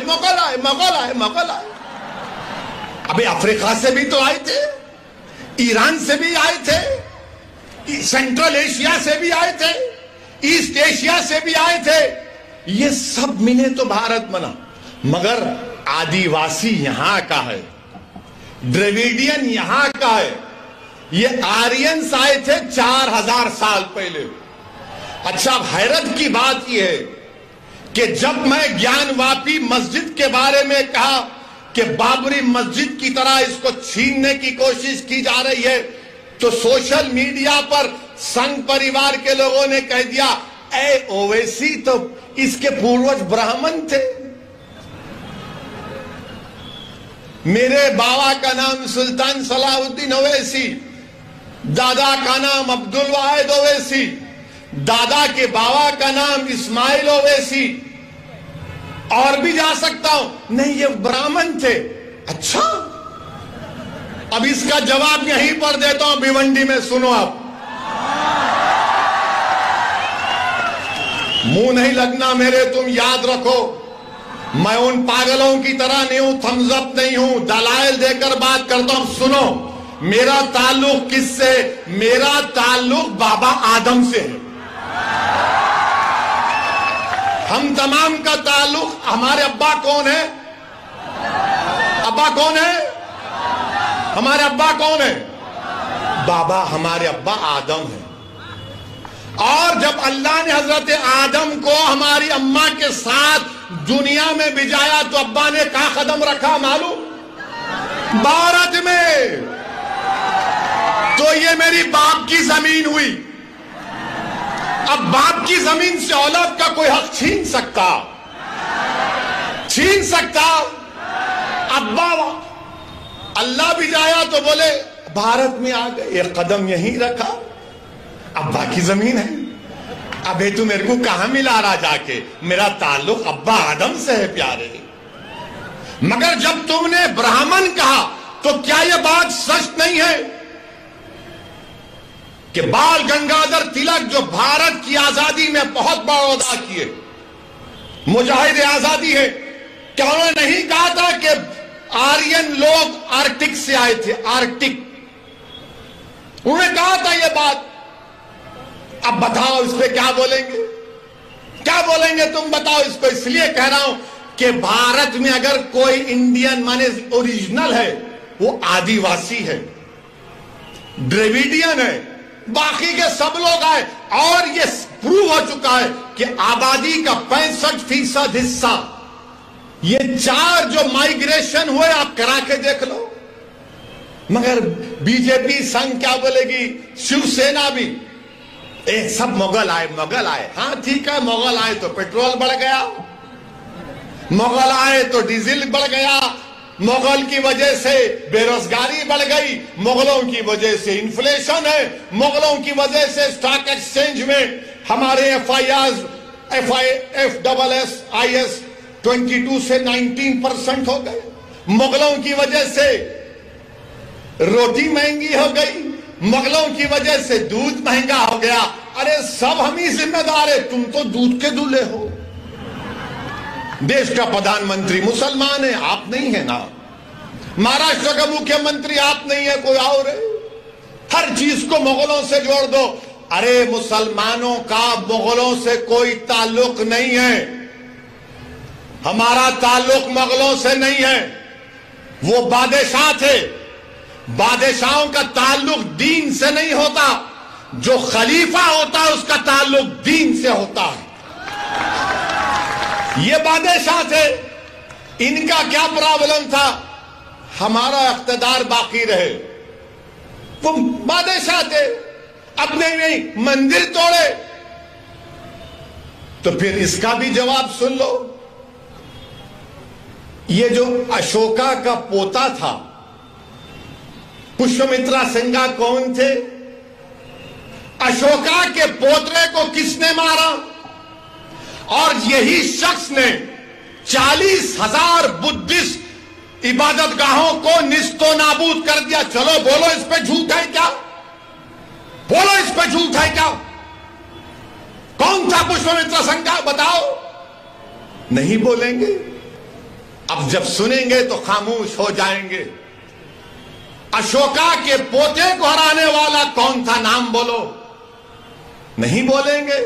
अबे अफ्रीका से भी तो आए थे, ईरान से भी आए थे, सेंट्रल एशिया से भी आए थे, ईस्ट एशिया से भी आए थे। ये सब मिले तो भारत बना। मगर आदिवासी यहां का है, द्रविडियन यहां का है। ये आर्यंस आए थे 4000 साल पहले। अच्छा, हैरत की बात यह है कि जब मैं ज्ञानवापी मस्जिद के बारे में कहा कि बाबरी मस्जिद की तरह इसको छीनने की कोशिश की जा रही है, तो सोशल मीडिया पर संघ परिवार के लोगों ने कह दिया, ए ओवैसी तो इसके पूर्वज ब्राह्मण थे। मेरे बाबा का नाम सुल्तान सलाहुद्दीन ओवैसी, दादा का नाम अब्दुल वाहिद ओवैसी, दादा के बाबा का नाम इस्माइल ओवैसी, और भी जा सकता हूं। नहीं, ये ब्राह्मण थे। अच्छा, अब इसका जवाब यहीं पर देता हूं भिवंडी में, सुनो आप। मुंह नहीं लगना मेरे, तुम याद रखो, मैं उन पागलों की तरह नहीं हूं, थम्स अप नहीं हूं, दलाइल देकर बात करता हूं। सुनो, मेरा ताल्लुक किससे? मेरा ताल्लुक बाबा आदम से है। हम तमाम का ताल्लुक, हमारे अब्बा कौन है? अब्बा कौन है? हमारे अब्बा कौन है? बाबा, हमारे अब्बा आदम है। और जब अल्लाह ने हजरत आदम को हमारी अम्मा के साथ दुनिया में भिजाया, तो अब्बा ने कहां कदम रखा मालूम? भारत में। तो ये मेरी बाप की जमीन हुई। अब बाप की जमीन से औलाद का कोई हक छीन सकता? छीन सकता? अब्बा अल्लाह भी जाया तो बोले भारत में आ गए, एक कदम यहीं रखा, अब्बा की जमीन है। अबे तू मेरे को कहां मिला रहा जाके? मेरा ताल्लुक अब्बा आदम से है प्यारे। मगर जब तुमने ब्राह्मण कहा, तो क्या यह बात सच नहीं है कि बाल गंगाधर तिलक, जो भारत की आजादी में बहुत बड़ा अदा किए, मुजाहिद आजादी है, क्या उन्होंने नहीं कहा था कि आर्यन लोग आर्कटिक से आए थे? आर्कटिक, उन्होंने कहा था यह बात। अब बताओ इस पे क्या बोलेंगे? क्या बोलेंगे तुम बताओ इसको? इसलिए कह रहा हूं कि भारत में अगर कोई इंडियन माने ओरिजिनल है, वो आदिवासी है, द्रविडियन है, बाकी के सब लोग आए। और ये प्रूव हो चुका है कि आबादी का 65% हिस्सा, ये 4 जो माइग्रेशन हुए, आप करा के देख लो। मगर बीजेपी संघ क्या बोलेगी, शिवसेना भी, सब मुगल आए, मुगल आए। हाँ ठीक है, मुगल आए तो पेट्रोल बढ़ गया, मुगल आए तो डीजल बढ़ गया, मुगल की वजह से बेरोजगारी बढ़ गई, मुगलों की वजह से इन्फ्लेशन है, मुगलों की वजह से स्टॉक एक्सचेंज में हमारे FIS 22 से 19% हो गए, मुगलों की वजह से रोटी महंगी हो गई, मुगलों की वजह से दूध महंगा हो गया। अरे सब हम ही जिम्मेदार है, तुम तो दूध के दूल्हे हो। देश का प्रधानमंत्री मुसलमान है, आप नहीं है ना। महाराष्ट्र का मुख्यमंत्री आप नहीं है, कोई और है। हर चीज को मुगलों से जोड़ दो। अरे मुसलमानों का मुगलों से कोई ताल्लुक नहीं है, हमारा ताल्लुक मुगलों से नहीं है, वो बादशाह थे। बादशाहों का ताल्लुक दीन से नहीं होता, जो खलीफा होता है उसका ताल्लुक दीन से होता है। ये बादशाह थे, इनका क्या प्रॉब्लम था? हमारा इख्तिदार बाकी रहे। वो बादशाह थे, अब नहीं मंदिर तोड़े, तो फिर इसका भी जवाब सुन लो। ये जो अशोका का पोता था, पुष्यमित्रा सिंघा कौन थे? अशोका के पोतरे को किसने मारा? और यही शख्स ने 40,000 बुद्धिस्ट इबादतगाहों को निस्तो नाबूद कर दिया। चलो बोलो, इस पे झूठ है क्या? बोलो, इस पे झूठ है क्या? कौन था पुष्यमित्रा सिंघा? बताओ। नहीं बोलेंगे। अब जब सुनेंगे तो खामोश हो जाएंगे। अशोका के पोते को हराने वाला कौन था? नाम बोलो। नहीं बोलेंगे।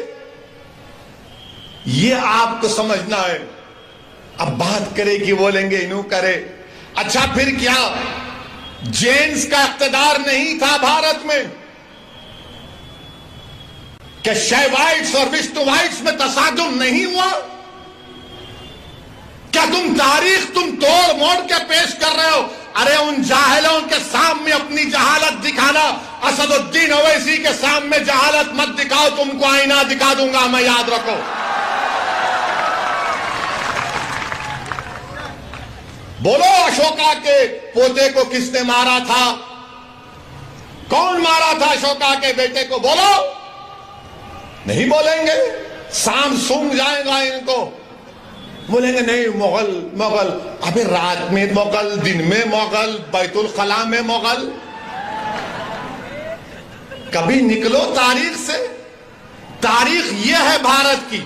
ये आपको समझना है। अब बात करे कि बोलेंगे इन्हों करे। अच्छा फिर क्या जेन्स का इख्तिदार नहीं था भारत में? क्या शैवाइट्स और विष्णुवाइट्स में तसादुम नहीं हुआ? क्या तुम तारीख तुम तोड़ मोड़ के पेश कर रहे हो? अरे उन जाहिलों के सामने अपनी जहालत दिखाना, असदुद्दीन ओवैसी के सामने जहालत मत दिखाओ, तुमको आईना दिखा दूंगा मैं, याद रखो। बोलो अशोका के पोते को किसने मारा था? कौन मारा था अशोका के बेटे को? बोलो। नहीं बोलेंगे, शाम सूंघ जाएगा इनको। बोलेंगे नहीं मुगल मुगल। अबे रात में मुगल, दिन में मुगल, बैतुल खला में मुगल। कभी निकलो तारीख से। तारीख यह है भारत की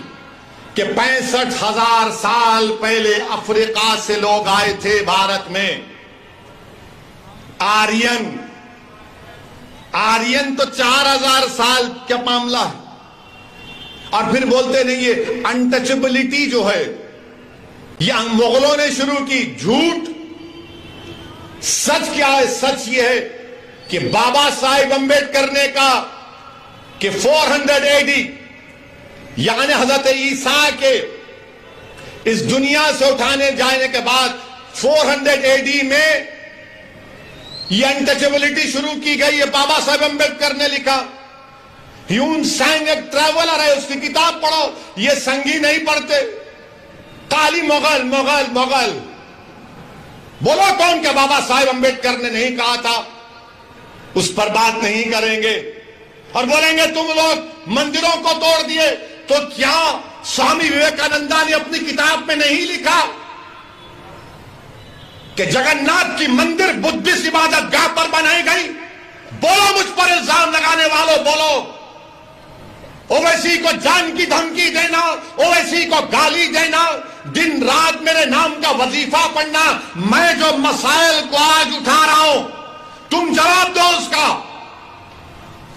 कि 65,000 साल पहले अफ्रीका से लोग आए थे भारत में। आर्यन तो 4,000 साल का मामला है। और फिर बोलते नहीं, ये अनटचेबिलिटी जो है ये मुगलों ने शुरू की। झूठ। सच क्या है? सच ये है कि बाबा साहेब अम्बेडकर ने कहा कि 400 AD यानी हजरत ईसा के इस दुनिया से उठाने जाने के बाद 400 AD में ये अनटचेबिलिटी शुरू की गई। ये बाबा साहेब अम्बेडकर ने लिखा। ह्यून सांग एक ट्रैवलर है, उसकी किताब पढ़ो। ये संगी नहीं पढ़ते। काली मुगल मुगल मुगल। बोलो कौन क्या बाबा साहेब अम्बेडकर ने नहीं कहा था? उस पर बात नहीं करेंगे। और बोलेंगे तुम लोग मंदिरों को तोड़ दिए, तो क्या स्वामी विवेकानंदा ने अपनी किताब में नहीं लिखा कि जगन्नाथ की मंदिर बुद्धिस्ट इबादत गाह पर बनाई गई? बोलो मुझ पर इल्जाम लगाने वालों, बोलो। ओवैसी को जान की धमकी देना, ओवैसी को गाली देना, दिन रात मेरे नाम का वजीफा पढ़ना, मैं जो मसाइल को आज उठा रहा हूं तुम जवाब दो उसका।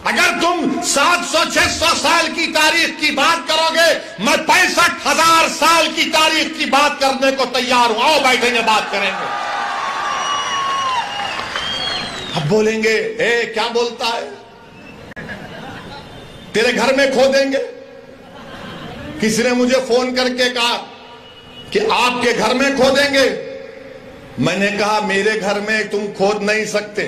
अगर तुम 700-600 साल की तारीख की बात करोगे, मैं 65,000 साल की तारीख की बात करने को तैयार हूं। आओ बैठेंगे, बात करेंगे। अब बोलेंगे ए क्या बोलता है? तेरे घर में खोदेंगे। किसी ने मुझे फोन करके कहा कि आपके घर में खोदेंगे। मैंने कहा मेरे घर में तुम खोद नहीं सकते।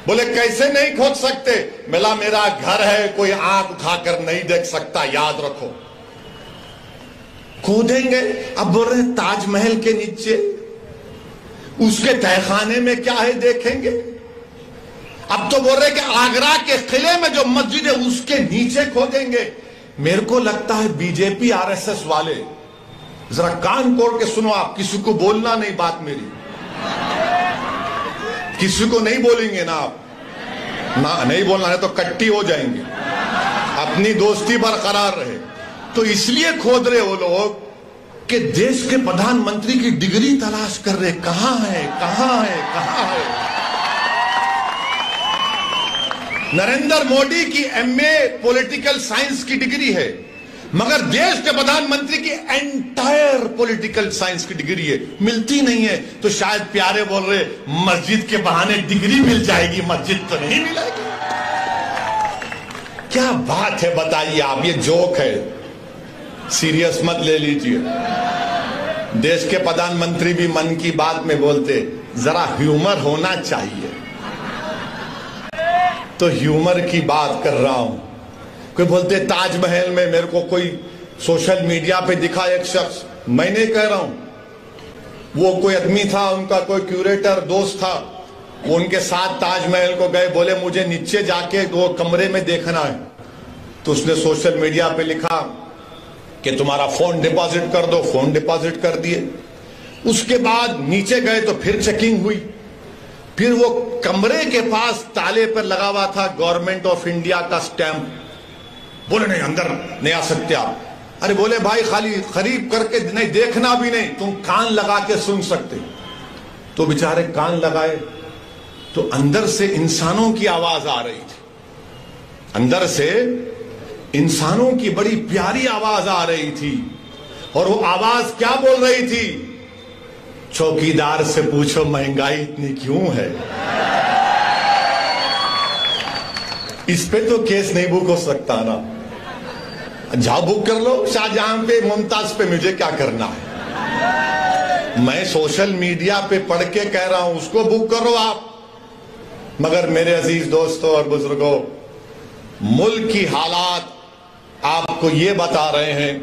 बोले कैसे नहीं खोद सकते? मिला मेरा घर है, कोई आंख उठाकर नहीं देख सकता, याद रखो। खोदेंगे। अब बोल रहे ताजमहल के नीचे, उसके तहखाने में क्या है देखेंगे। अब तो बोल रहे कि आगरा के किले में जो मस्जिद है उसके नीचे खोदेंगे। मेरे को लगता है बीजेपी RSS वाले, जरा कान खोल के सुनो आप, किसी को बोलना नहीं बात मेरी, किसी को नहीं बोलेंगे ना आप, ना नहीं बोलना है तो कट्टी हो जाएंगे। अपनी दोस्ती बरकरार रहे। तो इसलिए खोद रहे वो लोग कि देश के प्रधानमंत्री की डिग्री तलाश कर रहे, कहां है कहां है कहां है। नरेंद्र मोदी की MA पॉलिटिकल साइंस की डिग्री है, मगर देश के प्रधानमंत्री की एंटायर पॉलिटिकल साइंस की डिग्री है, मिलती नहीं है। तो शायद प्यारे बोल रहे मस्जिद के बहाने डिग्री मिल जाएगी, मस्जिद तो नहीं मिलेगी। क्या बात है बताइए आप, ये जोक है, सीरियस मत ले लीजिए। देश के प्रधानमंत्री भी मन की बात में बोलते जरा ह्यूमर होना चाहिए, तो ह्यूमर की बात कर रहा हूं। कोई बोलते ताजमहल में मेरे को कोई सोशल मीडिया पे दिखा एक शख्स, मैं नहीं कह रहा हूं, वो कोई आदमी था, उनका कोई क्यूरेटर दोस्त था, वो उनके साथ ताजमहल को गए, बोले मुझे नीचे जाके 2 कमरे में देखना है। तो उसने सोशल मीडिया पे लिखा कि तुम्हारा फोन डिपॉजिट कर दो, फोन डिपॉजिट कर दिए। उसके बाद नीचे गए तो फिर चेकिंग हुई, फिर वो कमरे के पास ताले पर लगा हुआ था गवर्नमेंट ऑफ इंडिया का स्टैंप। बोले नहीं अंदर नहीं आ सकते आप। अरे बोले भाई खाली खरीद करके नहीं, देखना भी नहीं, तुम कान लगा के सुन सकते। तो बेचारे कान लगाए तो अंदर से इंसानों की आवाज आ रही थी, अंदर से इंसानों की बड़ी प्यारी आवाज आ रही थी। और वो आवाज क्या बोल रही थी? चौकीदार से पूछो महंगाई इतनी क्यों है। इस पे तो केस नहीं बुक हो सकता ना, जाओ बुक कर लो शाहजहां पे, मुमताज पे, मुझे क्या करना है। मैं सोशल मीडिया पे पढ़ के कह रहा हूं, उसको बुक करो आप। मगर मेरे अजीज दोस्तों और बुजुर्गों, मुल्क की हालात आपको ये बता रहे हैं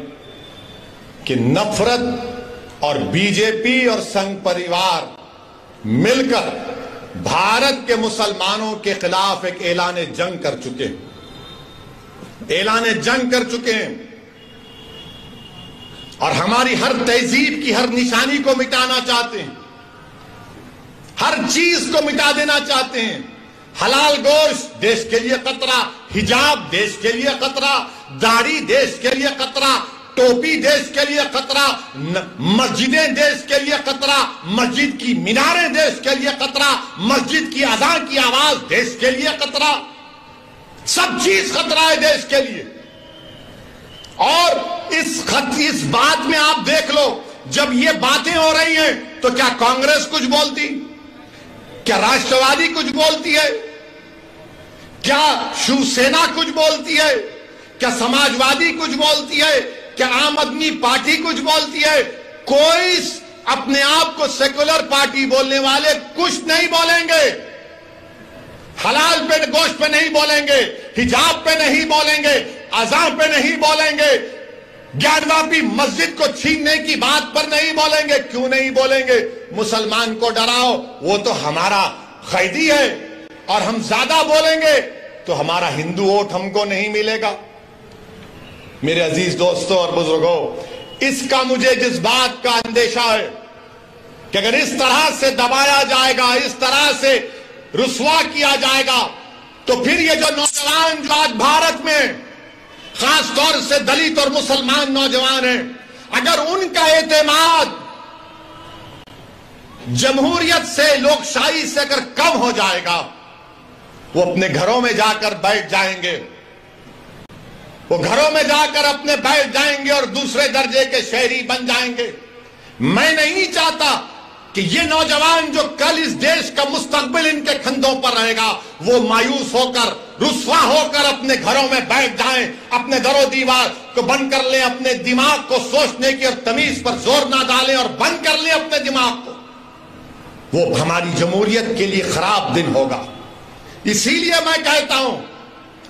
कि नफरत और बीजेपी और संघ परिवार मिलकर भारत के मुसलमानों के खिलाफ एक ऐलान जंग कर चुके हैं, ऐलान जंग कर चुके हैं और हमारी हर तहजीब की हर निशानी को मिटाना चाहते हैं, हर चीज को मिटा देना चाहते हैं। हलाल गोश्त देश के लिए खतरा, हिजाब देश के लिए खतरा, दाढ़ी देश के लिए खतरा, टोपी देश के लिए खतरा, मस्जिदें देश के लिए खतरा, मस्जिद की मीनारें देश के लिए खतरा, मस्जिद की अज़ान की आवाज देश के लिए खतरा, सब चीज खतरा है देश के लिए। और इस बात में आप देख लो, जब ये बातें हो रही हैं तो क्या कांग्रेस कुछ बोलती, क्या राष्ट्रवादी कुछ बोलती है, क्या शिवसेना कुछ बोलती है, क्या समाजवादी कुछ बोलती है, क्या आम आदमी पार्टी कुछ बोलती है? कोई अपने आप को सेकुलर पार्टी बोलने वाले कुछ नहीं बोलेंगे। हलाल पे गोश्त पे नहीं बोलेंगे, हिजाब पे नहीं बोलेंगे, अज़ान पे नहीं बोलेंगे, ज्ञानवापी मस्जिद को छीनने की बात पर नहीं बोलेंगे। क्यों नहीं बोलेंगे? मुसलमान को डराओ, वो तो हमारा कैदी है, और हम ज्यादा बोलेंगे तो हमारा हिंदू वोट हमको नहीं मिलेगा। मेरे अजीज दोस्तों और बुजुर्गों, इसका मुझे जिस बात का अंदेशा है कि अगर इस तरह से दबाया जाएगा, इस तरह से रुसवा किया जाएगा, तो फिर ये जो नौजवान जो आज भारत में खास तौर से दलित और मुसलमान नौजवान हैं, अगर उनका एतमाद जमहूरियत से, लोकशाही से अगर कम हो जाएगा, वो अपने घरों में जाकर बैठ जाएंगे, वो घरों में जाकर अपने बैठ जाएंगे और दूसरे दर्जे के शहरी बन जाएंगे। मैं नहीं चाहता कि ये नौजवान जो कल इस देश का मुस्तकबिल इनके कंधों पर रहेगा, वो मायूस होकर, रुस्वा होकर अपने घरों में बैठ जाएं, अपने दरो दीवार को बंद कर लें, अपने दिमाग को सोचने की और तमीज पर जोर ना डालें और बंद कर लें अपने दिमाग को। वो हमारी जमहूरियत के लिए खराब दिन होगा। इसीलिए मैं कहता हूं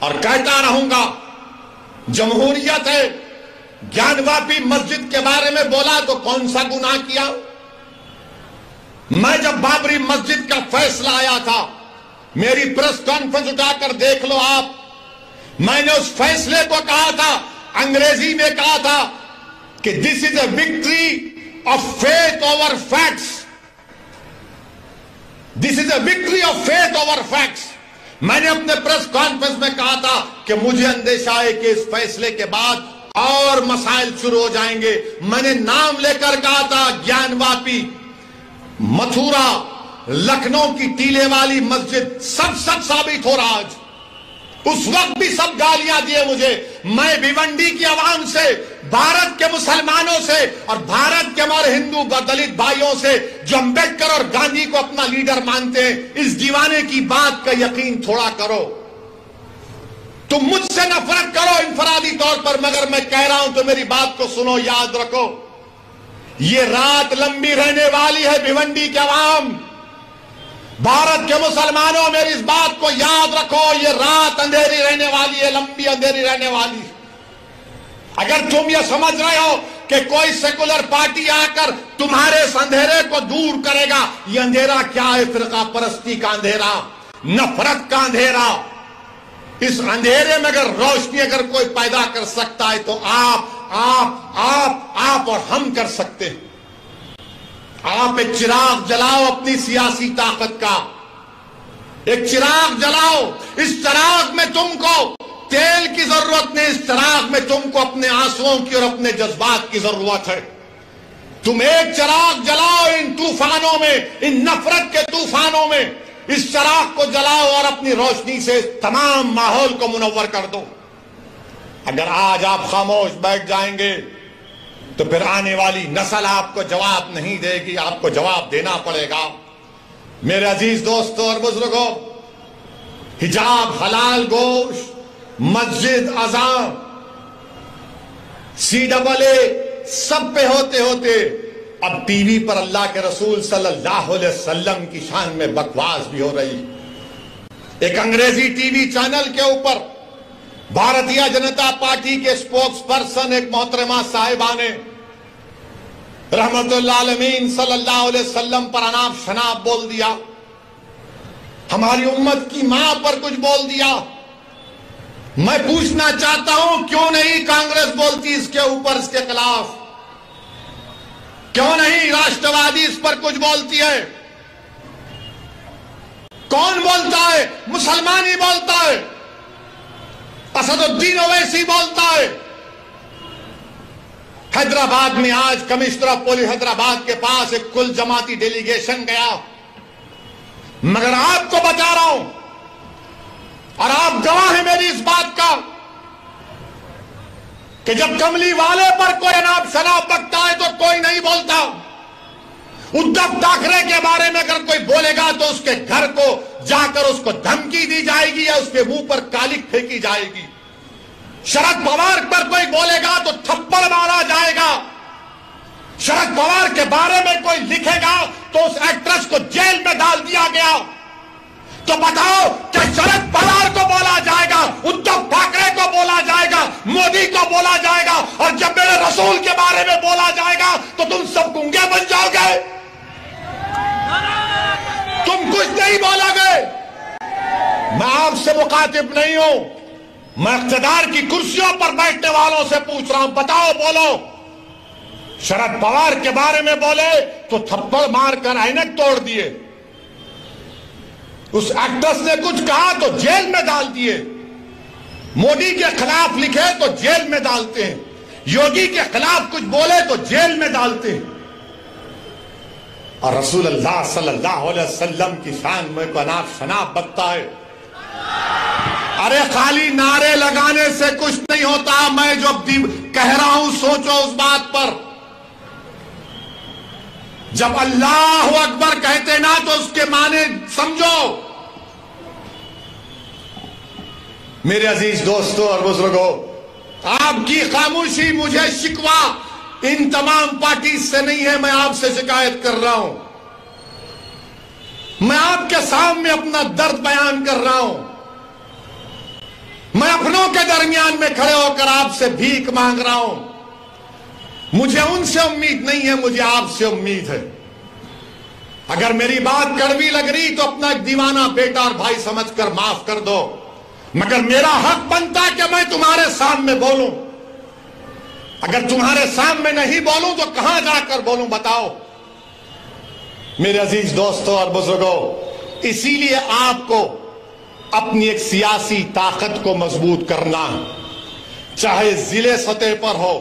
और कहता रहूंगा, जमहूरियत है। ज्ञानवापी मस्जिद के बारे में बोला तो कौन सा गुनाह किया? मैं जब बाबरी मस्जिद का फैसला आया था, मेरी प्रेस कॉन्फ्रेंस उठाकर देख लो आप, मैंने उस फैसले को कहा था, अंग्रेजी में कहा था कि this is a victory of faith over facts, this is a victory of faith over facts. मैंने अपने प्रेस कॉन्फ्रेंस में कहा था कि मुझे अंदेशा है कि इस फैसले के बाद और मसाइल शुरू हो जाएंगे। मैंने नाम लेकर कहा था, ज्ञानवापी, मथुरा, लखनऊ की टीले वाली मस्जिद, सब सच साबित हो रहा आज। उस वक्त भी सब गालियां दिए मुझे। मैं भिवंडी की आवाम से, भारत के मुसलमानों से और भारत के हमारे हिंदू दलित भाइयों से जो अम्बेडकर और गांधी को अपना लीडर मानते हैं, इस दीवाने की बात का यकीन थोड़ा करो। तुम मुझसे नफरत करो इंफरादी तौर पर, मगर मैं कह रहा हूं तो मेरी बात को सुनो, याद रखो, ये रात लंबी रहने वाली है। भिवंडी के अवाम, भारत के मुसलमानों, मेरी इस बात को याद रखो, ये रात अंधेरी रहने वाली है, लंबी अंधेरी रहने वाली है। अगर तुम ये समझ रहे हो कि कोई सेकुलर पार्टी आकर तुम्हारे इस अंधेरे को दूर करेगा, ये अंधेरा क्या है? फिरका परस्ती का अंधेरा, नफरत का अंधेरा। इस अंधेरे में अगर रोशनी अगर कोई पैदा कर सकता है तो आप और हम कर सकते हैं। आप एक चिराग जलाओ अपनी सियासी ताकत का, एक चिराग जलाओ। इस चिराग में तुमको तेल की जरूरत नहीं, इस चिराग में तुमको अपने आंसुओं की और अपने जज्बात की जरूरत है। तुम एक चिराग जलाओ इन तूफानों में, इन नफरत के तूफानों में, इस चिराग को जलाओ और अपनी रोशनी से तमाम माहौल को मुनव्वर कर दो। अगर आज आप खामोश बैठ जाएंगे तो फिर आने वाली नस्ल आपको जवाब नहीं देगी, आपको जवाब देना पड़ेगा। मेरे अजीज दोस्तों और बुजुर्गों, हिजाब, हलाल गोश्त, मस्जिद, अज़ान, CAA सब पे होते होते अब टीवी पर अल्लाह के रसूल सल्लल्लाहु अलैहि वसल्लम की शान में बकवास भी हो रही। एक अंग्रेजी टीवी चैनल के ऊपर भारतीय जनता पार्टी के स्पोक्स पर्सन एक मोहतरमा साहिबा ने रहमतुल्लाह आलमीन सल्लल्लाहु अलैहि वसल्लम पर अनाप शनाप बोल दिया, हमारी उम्मत की मां पर कुछ बोल दिया। मैं पूछना चाहता हूं क्यों नहीं कांग्रेस बोलती इसके ऊपर, इसके खिलाफ? क्यों नहीं राष्ट्रवादी इस पर कुछ बोलती है? कौन बोलता है? मुसलमान ही बोलता है, असदुद्दीन ओवैसी बोलता है। हैदराबाद में आज कमिश्नर ऑफ पुलिस हैदराबाद के पास एक कुल जमाती डेलीगेशन गया, मगर आपको बता रहा हूं और आप गवाह हैं मेरी इस बात का कि जब कमली वाले पर कोई अनाप शनाप बकता है तो कोई नहीं बोलता। उद्धव ठाकरे के बारे में अगर कोई बोलेगा तो उसके घर को जाकर उसको धमकी दी जाएगी या उसके मुंह पर कालिक फेंकी जाएगी। शरद पवार पर कोई बोलेगा तो थप्पड़ मारा जाएगा। शरद पवार के बारे में कोई लिखेगा तो उस एक्ट्रेस को जेल में डाल दिया गया। तो बताओ क्या शरद पवार को बोला जाएगा, उद्धव ठाकरे को बोला जाएगा, मोदी को बोला जाएगा, और जब मेरे रसूल के बारे में बोला जाएगा तो तुम सब गूंगे बन जाओगे, तुम कुछ नहीं बोलोगे। मैं आपसे मुखातिब नहीं हूं, मैं इख्तिदार की कुर्सियों पर बैठने वालों से पूछ रहा हूं, बताओ बोलो। शरद पवार के बारे में बोले तो थप्पड़ मारकर ऐनक तोड़ दिए, उस एक्ट्रेस ने कुछ कहा तो जेल में डाल दिए, मोदी के खिलाफ लिखे तो जेल में डालते हैं, योगी के खिलाफ कुछ बोले तो जेल में डालते हैं, और रसूल अल्लाह सल्लल्लाहु अलैहि वसल्लम की शान में अनाप शनाप बकता है। अरे खाली नारे लगाने से कुछ नहीं होता। मैं जो कह रहा हूं सोचो उस बात पर। जब अल्लाह अकबर कहते ना तो उसके माने समझो। मेरे अजीज दोस्तों और बुजुर्गों, आपकी खामोशी मुझे शिकवा इन तमाम पार्टी से नहीं है, मैं आपसे शिकायत कर रहा हूं। मैं आपके सामने अपना दर्द बयान कर रहा हूं। मैं अपनों के दरमियान में खड़े होकर आपसे भीख मांग रहा हूं। मुझे उनसे उम्मीद नहीं है, मुझे आपसे उम्मीद है। अगर मेरी बात कड़वी लग रही तो अपना एक दीवाना बेटा और भाई समझकर माफ कर दो, मगर मेरा हक बनता है कि मैं तुम्हारे सामने बोलूं। अगर तुम्हारे सामने नहीं बोलूं तो कहां जाकर बोलूं, बताओ। मेरे अजीज दोस्तों और बुजुर्गों, इसीलिए आपको अपनी एक सियासी ताकत को मजबूत करना, चाहे जिले सतह पर हो,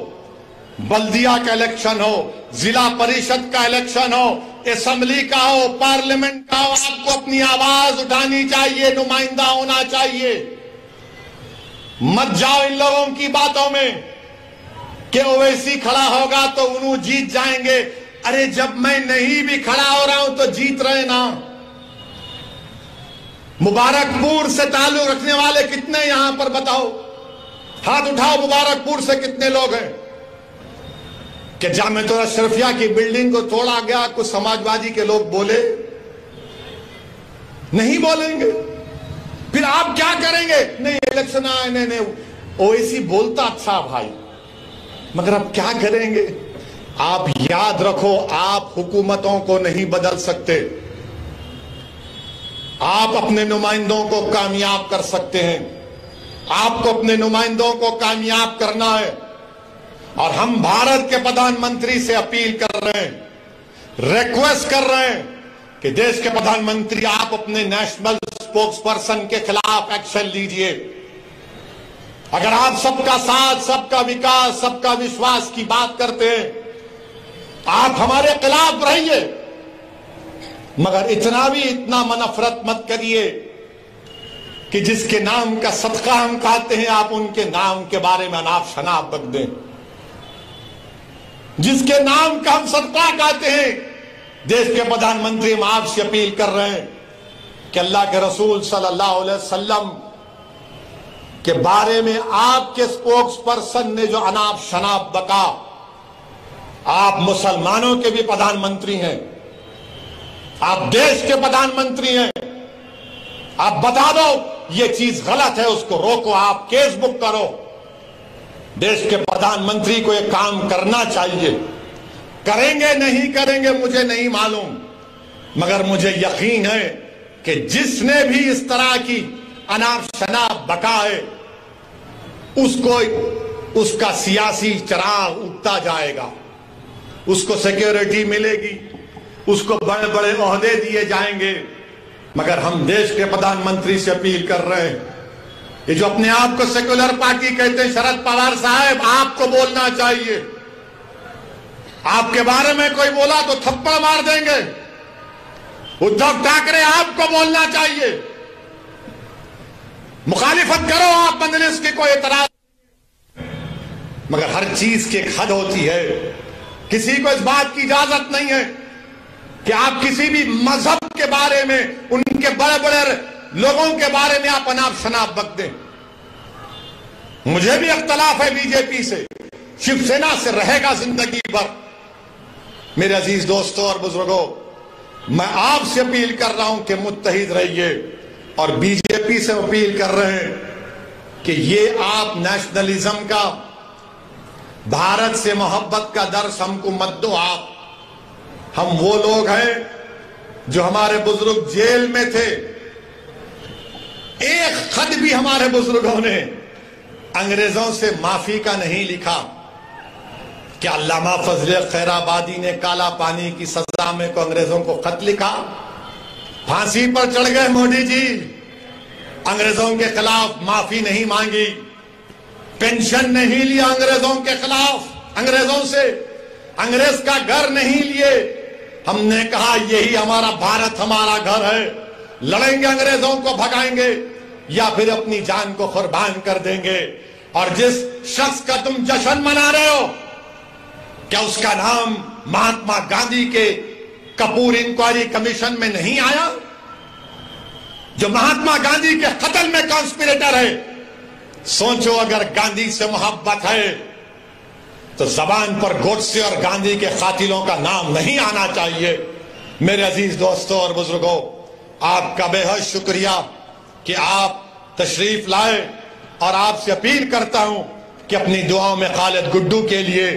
बल्दिया का इलेक्शन हो, जिला परिषद का इलेक्शन हो, असेंबली का हो, पार्लियामेंट का हो, आपको अपनी आवाज उठानी चाहिए, नुमाइंदा होना चाहिए। मत जाओ इन लोगों की बातों में कि ओवैसी खड़ा होगा तो उन्होंने जीत जाएंगे। अरे जब मैं नहीं भी खड़ा हो रहा हूं तो जीत रहे ना। मुबारकपुर से ताल्लुक रखने वाले कितने यहां पर बताओ, हाथ उठाओ। मुबारकपुर से कितने लोग हैं कि जामिया अशरफिया की बिल्डिंग को तोड़ा गया, कुछ समाजवादी के लोग बोले? नहीं बोलेंगे। फिर आप क्या करेंगे? नहीं इलेक्शन आए, नहीं ओवैसी बोलता अच्छा भाई, मगर अब क्या करेंगे? आप याद रखो, आप हुकूमतों को नहीं बदल सकते, आप अपने नुमाइंदों को कामयाब कर सकते हैं। आपको अपने नुमाइंदों को कामयाब करना है, और हम भारत के प्रधानमंत्री से अपील कर रहे हैं, रिक्वेस्ट कर रहे हैं कि देश के प्रधानमंत्री आप अपने नेशनल स्पोक्स पर्सन के खिलाफ एक्शन लीजिए। अगर आप सबका साथ, सबका विकास, सबका विश्वास की बात करते हैं, आप हमारे खिलाफ रहिए, मगर इतना नफरत मत करिए कि जिसके नाम का सदका हम खाते हैं आप उनके नाम के बारे में अनाप शनाप बक दें। जिसके नाम का हम सदका खाते हैं, देश के प्रधानमंत्री हम आपसे अपील कर रहे हैं कि अल्लाह के रसूल सल्लल्लाहु अलैहि वसल्लम के बारे में आपके स्पोक्स पर्सन ने जो अनाप शनाप बका, आप मुसलमानों के भी प्रधानमंत्री हैं, आप देश के प्रधानमंत्री हैं। आप बता दो ये चीज गलत है, उसको रोको, आप केस बुक करो। देश के प्रधानमंत्री को यह काम करना चाहिए। करेंगे नहीं करेंगे मुझे नहीं मालूम, मगर मुझे यकीन है कि जिसने भी इस तरह की अनाप शनाप बकाए, उसको उसका सियासी चराग उठता जाएगा, उसको सिक्योरिटी मिलेगी, उसको बड़े बड़े ओहदे दिए जाएंगे। मगर हम देश के प्रधानमंत्री से अपील कर रहे हैं, ये जो अपने आप को सेक्युलर पार्टी कहते हैं, शरद पवार साहब, आपको बोलना चाहिए। आपके बारे में कोई बोला तो थप्पड़ मार देंगे। उद्धव ठाकरे, आपको बोलना चाहिए। मुखालिफत करो आप मजलिस की, कोई एतराज, मगर हर चीज की एक हद होती है। किसी को इस बात की इजाजत नहीं है कि आप किसी भी मजहब के बारे में, उनके बड़े बड़े लोगों के बारे में आप अनाप शनाप बक दें। मुझे भी इख्तलाफ है बीजेपी से, शिवसेना से रहेगा जिंदगी भर। मेरे अजीज दोस्तों और बुजुर्गों, मैं आपसे अपील कर रहा हूं कि मुत्तहिद रहिए, और बीजेपी से अपील कर रहे हैं कि ये आप नेशनलिज्म का, भारत से मोहब्बत का दर्स हमको मत दो। आप, हम वो लोग हैं जो हमारे बुजुर्ग जेल में थे, एक खत भी हमारे बुजुर्गों ने अंग्रेजों से माफी का नहीं लिखा। क्या अल्लामा फजले खैराबादी ने काला पानी की सजा में को अंग्रेजों को खत लिखा? फांसी पर चढ़ गए मोदी जी, अंग्रेजों के खिलाफ माफी नहीं मांगी, पेंशन नहीं लिया अंग्रेजों के खिलाफ, अंग्रेजों से अंग्रेज का घर नहीं लिए। हमने कहा यही हमारा भारत, हमारा घर है, लड़ेंगे, अंग्रेजों को भगाएंगे या फिर अपनी जान को कुर्बान कर देंगे। और जिस शख्स का तुम जश्न मना रहे हो, क्या उसका नाम महात्मा गांधी के कपूर इंक्वायरी कमीशन में नहीं आया? जो महात्मा गांधी के कत्ल में कॉन्स्पिरेटर है। सोचो, अगर गांधी से मोहब्बत है तो जबान पर गोडसे और गांधी के कातिलों का नाम नहीं आना चाहिए। मेरे अजीज दोस्तों और बुजुर्गों, आपका बेहद शुक्रिया कि आप तशरीफ लाए, और आपसे अपील करता हूं कि अपनी दुआओं में खालिद गुड्डू के लिए